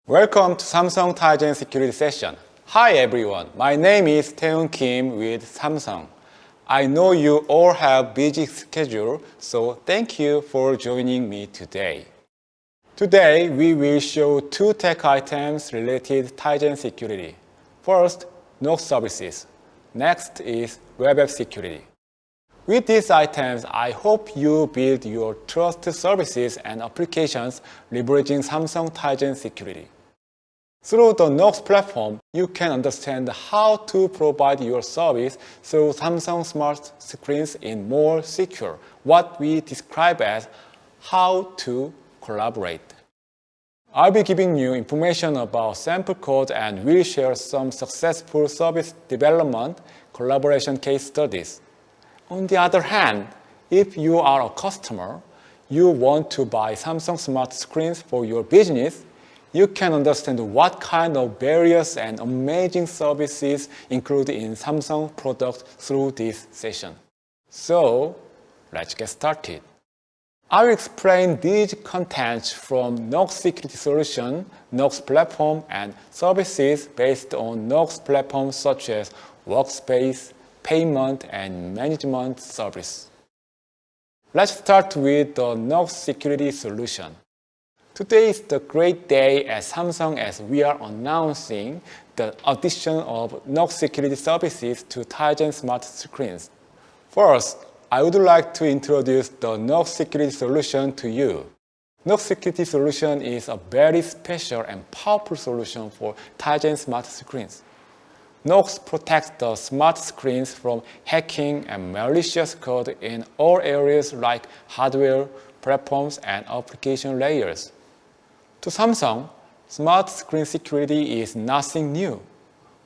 Welcome to Samsung Tizen Security session. Hi everyone, my name is Taeun Kim with Samsung. I know you all have busy schedule, so thank you for joining me today. Today, we will show two tech items related to Tizen security. First, Knox services. Next is web app security. With these items, I hope you build your trusted services and applications leveraging Samsung Tizen security. Through the Knox platform, you can understand how to provide your service through Samsung smart screens in more secure, what we describe as how to collaborate. I'll be giving you information about sample code and will share some successful service development collaboration case studies. On the other hand, if you are a customer, you want to buy Samsung smart screens for your business, you can understand what kind of various and amazing services included in Samsung products through this session. So, let's get started. I will explain these contents from Knox Security Solution, Knox Platform, and services based on Knox platforms such as Workspace, Payment, and Management Service. Let's start with the Knox Security Solution. Today is the great day at Samsung as we are announcing the addition of Knox Security Services to Tizen Smart Screens. First, I would like to introduce the Knox Security Solution to you. Knox Security Solution is a very special and powerful solution for Tizen Smart Screens. Knox protects the smart screens from hacking and malicious code in all areas like hardware, platforms, and application layers. To Samsung, smart screen security is nothing new.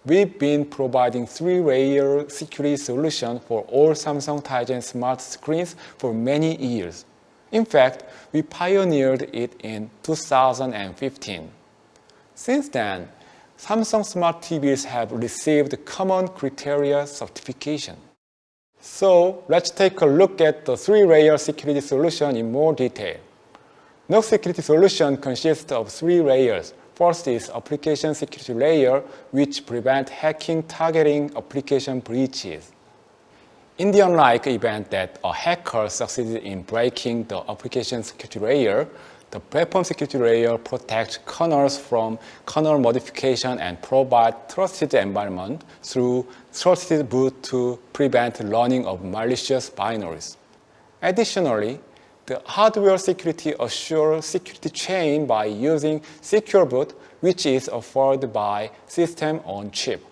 We've been providing three-layer security solution for all Samsung Tizen smart screens for many years. In fact, we pioneered it in 2015. Since then, Samsung smart TVs have received common criteria certification. So let's take a look at the three-layer security solution in more detail. Knox Security Solution consists of three layers. First is application security layer, which prevents hacking targeting application breaches. In the unlikely event that a hacker succeeded in breaking the application security layer, the platform security layer protects kernels from kernel modification and provides trusted environment through trusted boot to prevent running of malicious binaries. Additionally, the hardware security assures security chain by using secure boot, which is offered by system on chip.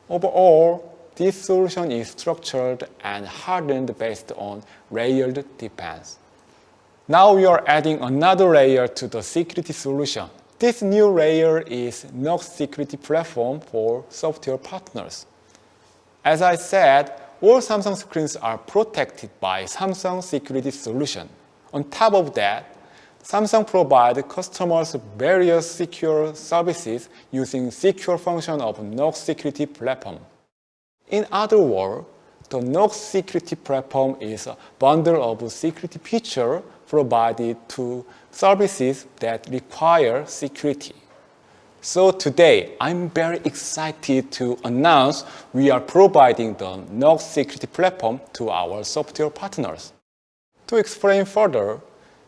Overall, this solution is structured and hardened based on layered defense. Now we are adding another layer to the security solution. This new layer is Knox Security Platform for software partners. As I said, all Samsung screens are protected by Samsung Security Solution. On top of that, Samsung provides customers various secure services using secure function of Knox Security Platform. In other words, the Knox Security Platform is a bundle of security features provided to services that require security. So today, I'm very excited to announce we are providing the Knox Security Platform to our software partners. To explain further,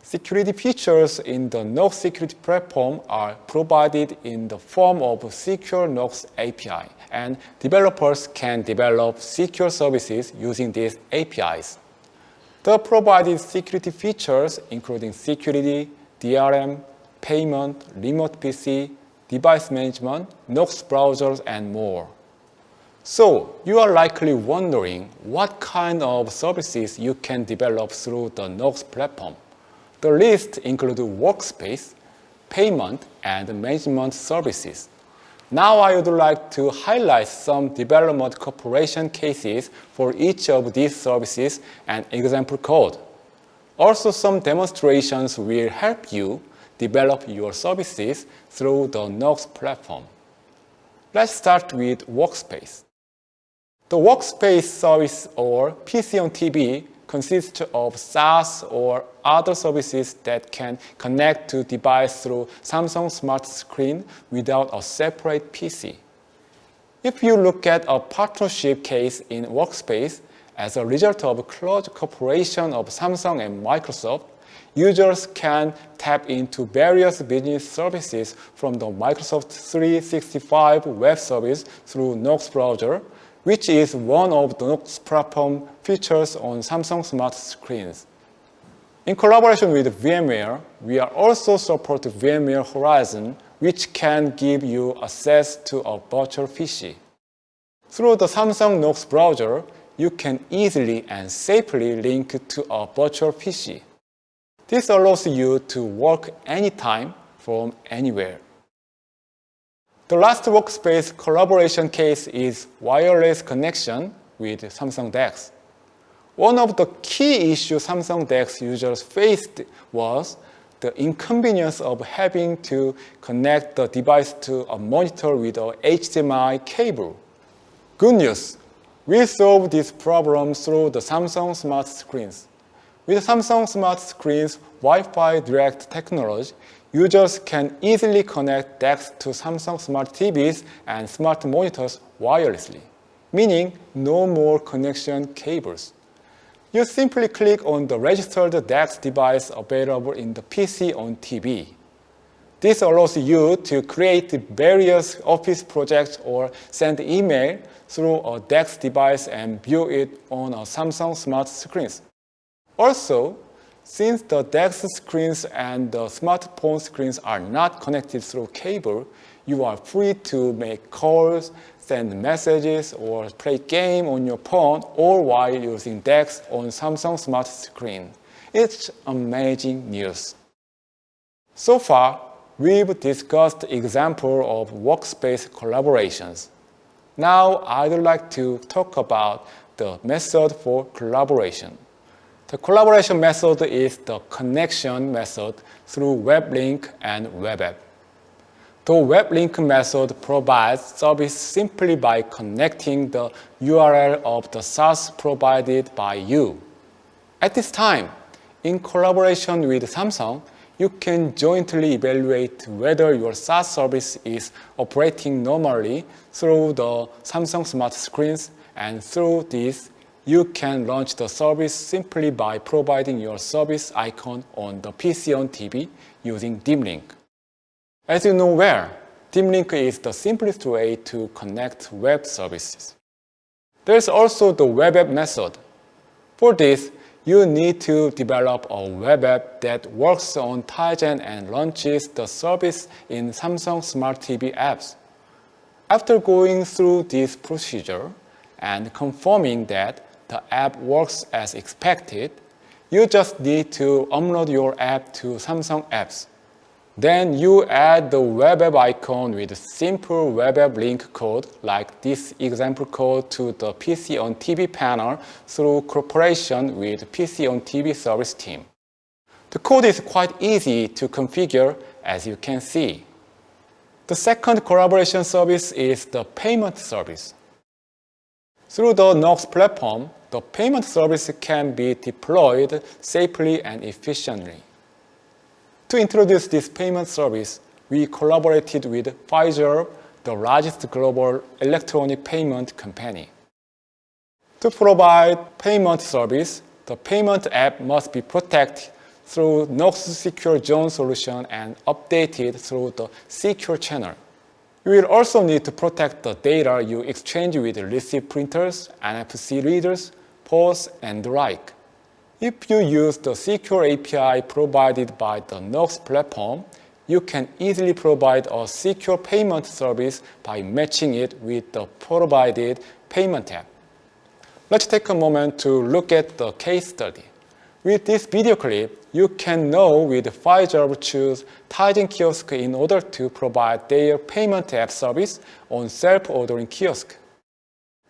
security features in the Knox Security Platform are provided in the form of secure Knox API, and developers can develop secure services using these APIs. The provided security features including security, DRM, payment, remote PC, device management, Knox browsers, and more. So, you are likely wondering what kind of services you can develop through the Knox platform. The list includes Workspace, Payment, and Management Services. Now I would like to highlight some development cooperation cases for each of these services and example code. Also, some demonstrations will help you develop your services through the Knox platform. Let's start with Workspace. The Workspace service, or PC on TV, consists of SaaS or other services that can connect to device through Samsung Smart Screen without a separate PC. If you look at a partnership case in Workspace, as a result of close cooperation of Samsung and Microsoft, users can tap into various business services from the Microsoft 365 web service through Knox browser, which is one of the Knox platform features on Samsung Smart Screens. In collaboration with VMware, we are also support VMware Horizon, which can give you access to a virtual PC. Through the Samsung Knox browser, you can easily and safely link to a virtual PC. This allows you to work anytime from anywhere. The last Workspace collaboration case is wireless connection with Samsung DeX. One of the key issues Samsung DeX users faced was the inconvenience of having to connect the device to a monitor with a HDMI cable. Good news! We solved this problem through the Samsung Smart Screens. With Samsung Smart Screens Wi-Fi Direct technology, users can easily connect DeX to Samsung Smart TVs and smart monitors wirelessly, meaning no more connection cables. You simply click on the registered DeX device available in the PC on TV. This allows you to create various office projects or send email through a DeX device and view it on a Samsung Smart Screens. Also, since the DeX screens and the smartphone screens are not connected through cable, you are free to make calls, send messages, or play game on your phone all while using DeX on Samsung Smart Screen. It's amazing news. So far, we've discussed examples of Workspace collaborations. Now, I'd like to talk about the method for collaboration. The collaboration method is the connection method through web link and web app. The web link method provides service simply by connecting the URL of the SaaS provided by you. At this time, in collaboration with Samsung, you can jointly evaluate whether your SaaS service is operating normally through the Samsung Smart Screens, and through this, you can launch the service simply by providing your service icon on the PC on TV using dim link. As you know well, dim link is the simplest way to connect web services. There's also the web app method. For this, you need to develop a web app that works on Tizen and launches the service in Samsung Smart TV apps. After going through this procedure and confirming that the app works as expected, you just need to upload your app to Samsung Apps. Then you add the web app icon with simple web app link code like this example code to the PC on TV panel through cooperation with PC on TV service team. The code is quite easy to configure, as you can see. The second collaboration service is the payment service. Through the Knox platform, the payment service can be deployed safely and efficiently. To introduce this payment service, we collaborated with Pfizer, the largest global electronic payment company. To provide payment service, the payment app must be protected through Knox Secure Zone solution and updated through the secure channel. You will also need to protect the data you exchange with receipt printers, NFC readers, POS, and the like. If you use the secure API provided by the Knox platform, you can easily provide a secure payment service by matching it with the provided payment app. Let's take a moment to look at the case study. With this video clip, you can know with Pfizer choose Tizen kiosk in order to provide their payment app service on self-ordering kiosk.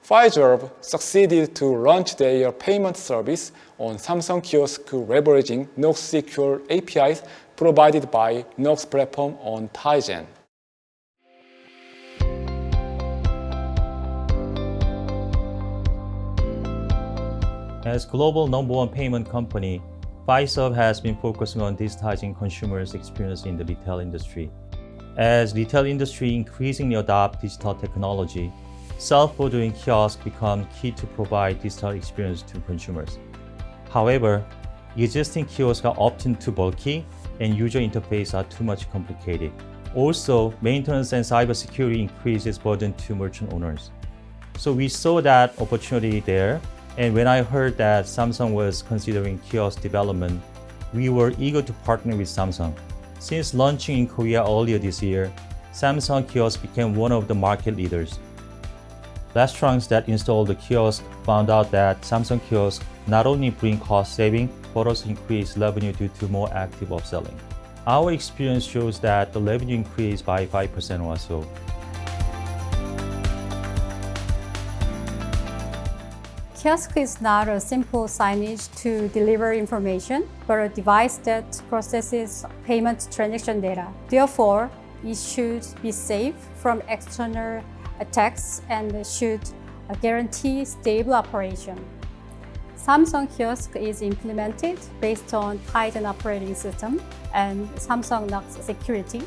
Pfizer succeeded to launch their payment service on Samsung kiosk leveraging Knox Secure APIs provided by Knox platform on Tizen. As global number one payment company, Fiserv has been focusing on digitizing consumers' experience in the retail industry. As retail industry increasingly adopt digital technology, self-ordering kiosks become key to provide digital experience to consumers. However, existing kiosks are often too bulky and user interface are too much complicated. Also, maintenance and cybersecurity increases burden to merchant owners. So we saw that opportunity there, and when I heard that Samsung was considering kiosk development, we were eager to partner with Samsung. Since launching in Korea earlier this year, Samsung kiosk became one of the market leaders. Restaurants that installed the kiosk found out that Samsung kiosks not only bring cost saving, but also increase revenue due to more active upselling. Our experience shows that the revenue increased by 5% or so. Kiosk is not a simple signage to deliver information, but a device that processes payment transaction data. Therefore, it should be safe from external attacks and should guarantee stable operation. Samsung Kiosk is implemented based on Tizen operating system and Samsung Knox Security,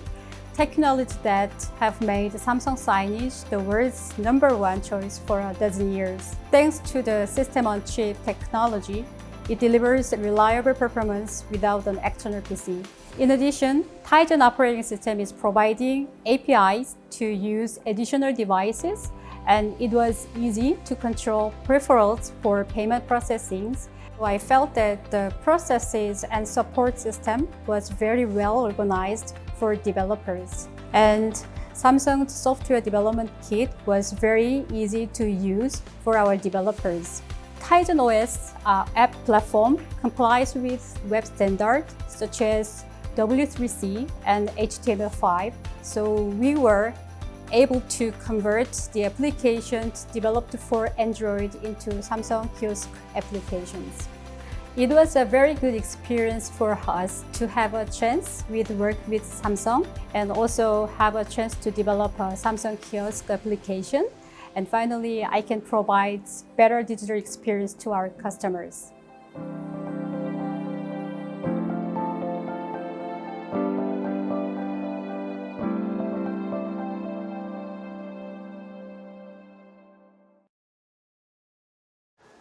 technology that have made Samsung signage the world's #1 choice for a dozen years. Thanks to the system-on-chip technology, it delivers reliable performance without an external PC. In addition, Tizen operating system is providing APIs to use additional devices, and it was easy to control peripherals for payment processing. So I felt that the processes and support system was very well organized for developers. And Samsung's software development kit was very easy to use for our developers. Tizen OS app platform complies with web standards such as W3C and HTML5, so we were able to convert the applications developed for Android into Samsung Kiosk applications. It was a very good experience for us to have a chance to work with Samsung and also have a chance to develop a Samsung Kiosk application. And finally, I can provide better digital experience to our customers.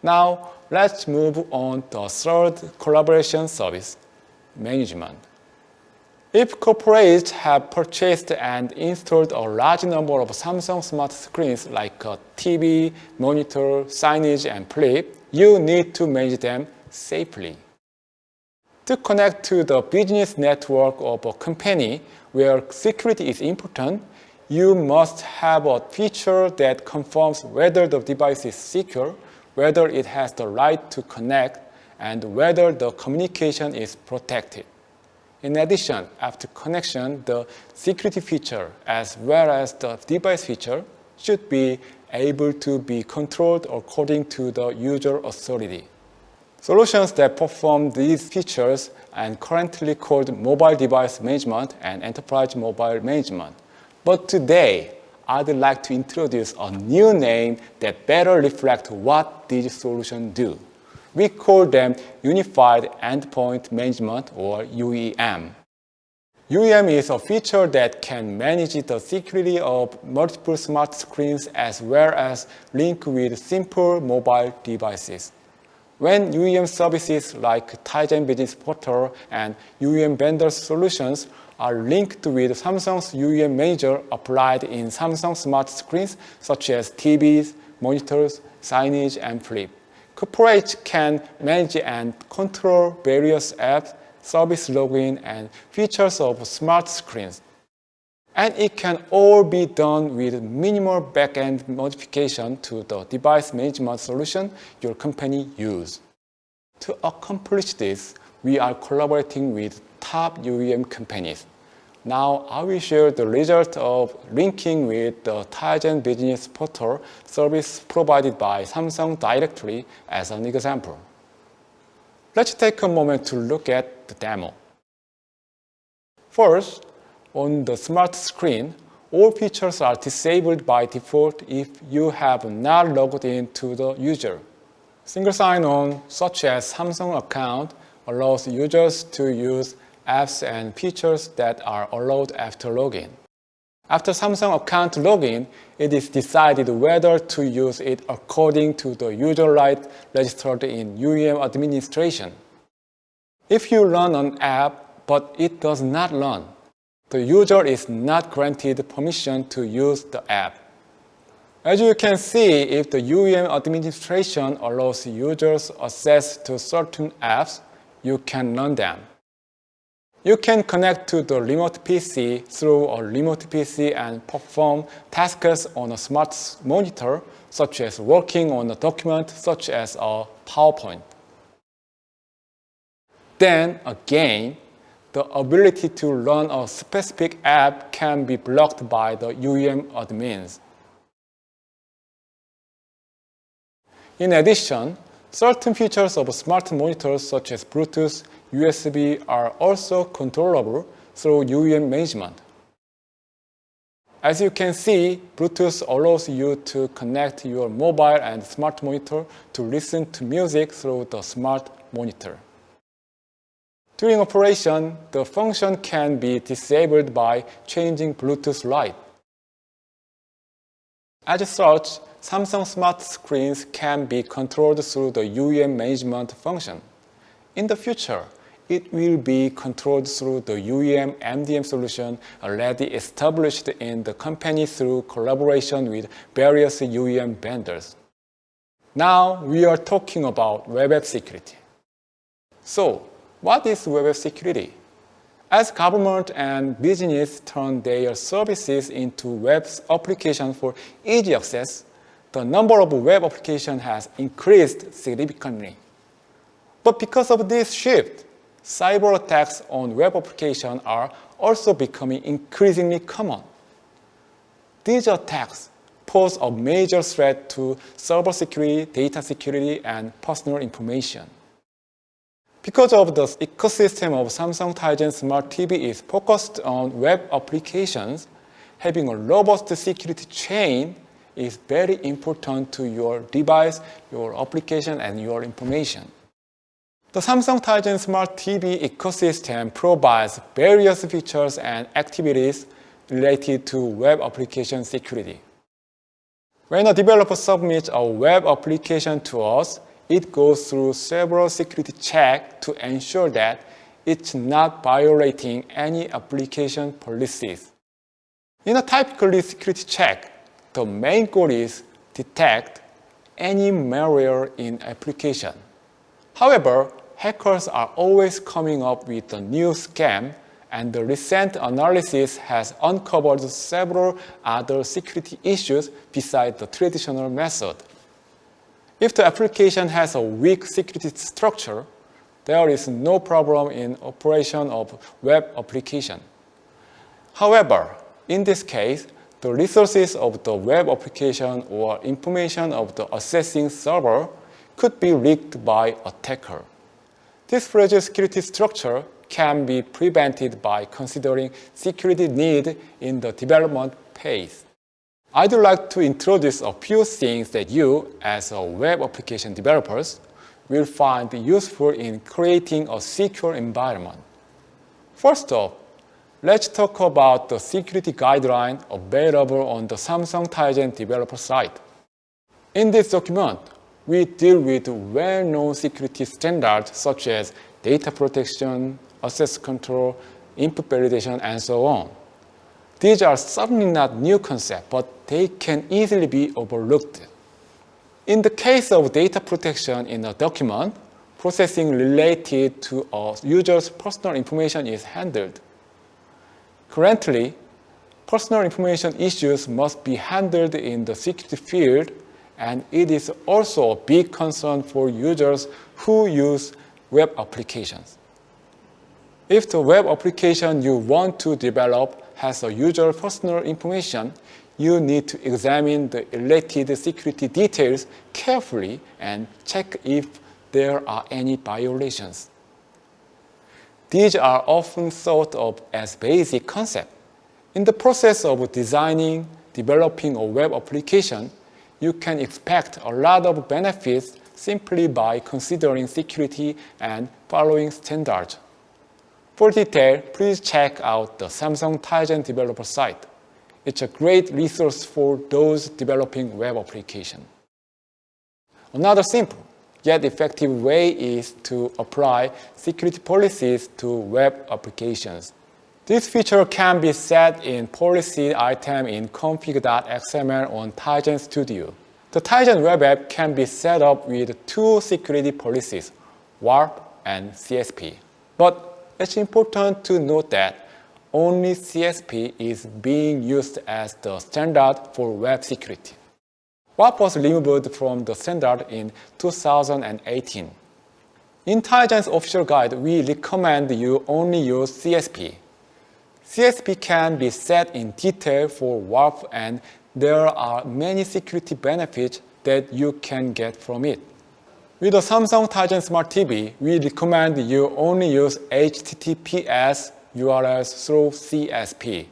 Now, let's move on to the third collaboration service, management. If corporates have purchased and installed a large number of Samsung smart screens like a TV, monitor, signage, and flip, you need to manage them safely. To connect to the business network of a company where security is important, you must have a feature that confirms whether the device is secure, whether it has the right to connect, and whether the communication is protected. In addition, after connection, the security feature as well as the device feature should be able to be controlled according to the user authority. Solutions that perform these features are currently called mobile device management and enterprise mobile management. But today, I'd like to introduce a new name that better reflects what these solutions do. We call them Unified Endpoint Management, or UEM. UEM is a feature that can manage the security of multiple smart screens as well as link with simple mobile devices. When UEM services like Tizen Business Portal and UEM vendor solutions are linked with Samsung's UEM Manager applied in Samsung smart screens such as TVs, monitors, signage, and flip, corporates can manage and control various apps, service login, and features of smart screens. And it can all be done with minimal back-end modification to the device management solution your company uses. To accomplish this, we are collaborating with top UEM companies. Now, I will share the result of linking with the Tizen Business Portal service provided by Samsung directly as an example. Let's take a moment to look at the demo. First, on the smart screen, all features are disabled by default if you have not logged in to the user. Single sign-on, such as Samsung account, allows users to use apps and features that are allowed after login. After Samsung account login, it is decided whether to use it according to the user right registered in UEM administration. If you run an app but it does not run, the user is not granted permission to use the app. As you can see, if the UEM administration allows users access to certain apps, you can run them. You can connect to the remote PC through a remote PC and perform tasks on a smart monitor, such as working on a document such as a PowerPoint. Then again, the ability to run a specific app can be blocked by the UEM admins. In addition, certain features of smart monitors such as Bluetooth, USB are also controllable through UEM management. As you can see, Bluetooth allows you to connect your mobile and smart monitor to listen to music through the smart monitor. During operation, the function can be disabled by changing Bluetooth light. As such, Samsung smart screens can be controlled through the UEM management function. In the future, it will be controlled through the UEM MDM solution already established in the company through collaboration with various UEM vendors. Now we are talking about web app security. So, what is web app security? As government and business turn their services into web applications for easy access, the number of web applications has increased significantly. But because of this shift, cyber attacks on web applications are also becoming increasingly common. These attacks pose a major threat to server security, data security, and personal information. Because of the ecosystem of Samsung Tizen Smart TV is focused on web applications, having a robust security chain is very important to your device, your application, and your information. The Samsung Tizen Smart TV ecosystem provides various features and activities related to web application security. When a developer submits a web application to us, it goes through several security checks to ensure that it's not violating any application policies. In a typical security check, the main goal is detect any malware in application. However, hackers are always coming up with a new scam, and the recent analysis has uncovered several other security issues besides the traditional method. If the application has a weak security structure, there is no problem in operation of web application. However, in this case, the resources of the web application or information of the accessing server could be leaked by attacker. This fragile security structure can be prevented by considering security need in the development phase. I'd like to introduce a few things that you, as a web application developers, will find useful in creating a secure environment. First off, let's talk about the security guideline available on the Samsung Tizen developer site. In this document, we deal with well-known security standards such as data protection, access control, input validation, and so on. These are certainly not new concepts, but they can easily be overlooked. In the case of data protection in a document, processing related to a user's personal information is handled. Currently, personal information issues must be handled in the security field, and it is also a big concern for users who use web applications. If the web application you want to develop has a user's personal information, you need to examine the related security details carefully and check if there are any violations. These are often thought of as basic concepts. In the process of designing, developing a web application, you can expect a lot of benefits simply by considering security and following standards. For detail, please check out the Samsung Tizen developer site. It's a great resource for those developing web applications. Another simple yet effective way is to apply security policies to web applications. This feature can be set in policy item in config.xml on Tizen Studio. The Tizen web app can be set up with two security policies, WARP and CSP. But it's important to note that only CSP is being used as the standard for web security. WARP was removed from the standard in 2018. In Tizen's official guide, we recommend you only use CSP. CSP can be set in detail for WARP, and there are many security benefits that you can get from it. With the Samsung Tizen Smart TV, we recommend you only use HTTPS URLs through CSP.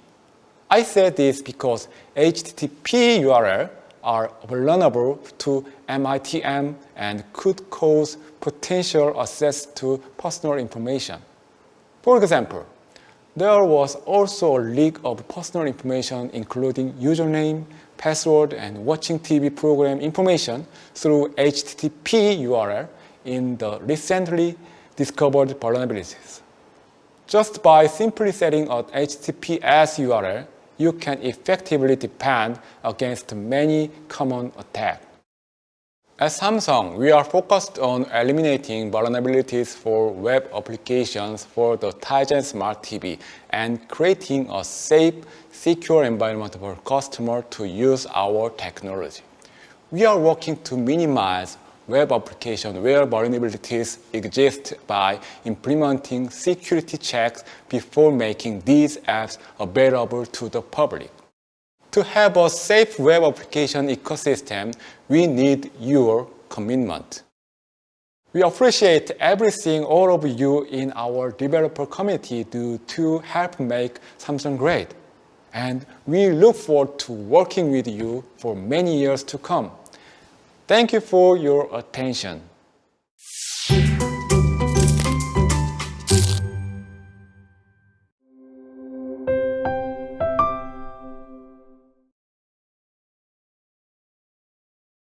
I say this because HTTP URLs are vulnerable to MITM and could cause potential access to personal information. For example, there was also a leak of personal information including username, password, and watching TV program information through HTTP URL in the recently discovered vulnerabilities. Just by simply setting an HTTPS URL, you can effectively defend against many common attacks. At Samsung, we are focused on eliminating vulnerabilities for web applications for the Tizen Smart TV and creating a safe, secure environment for customers to use our technology. We are working to minimize web applications where vulnerabilities exist by implementing security checks before making these apps available to the public. To have a safe web application ecosystem, we need your commitment. We appreciate everything all of you in our developer community do to help make Samsung great. And we look forward to working with you for many years to come. Thank you for your attention.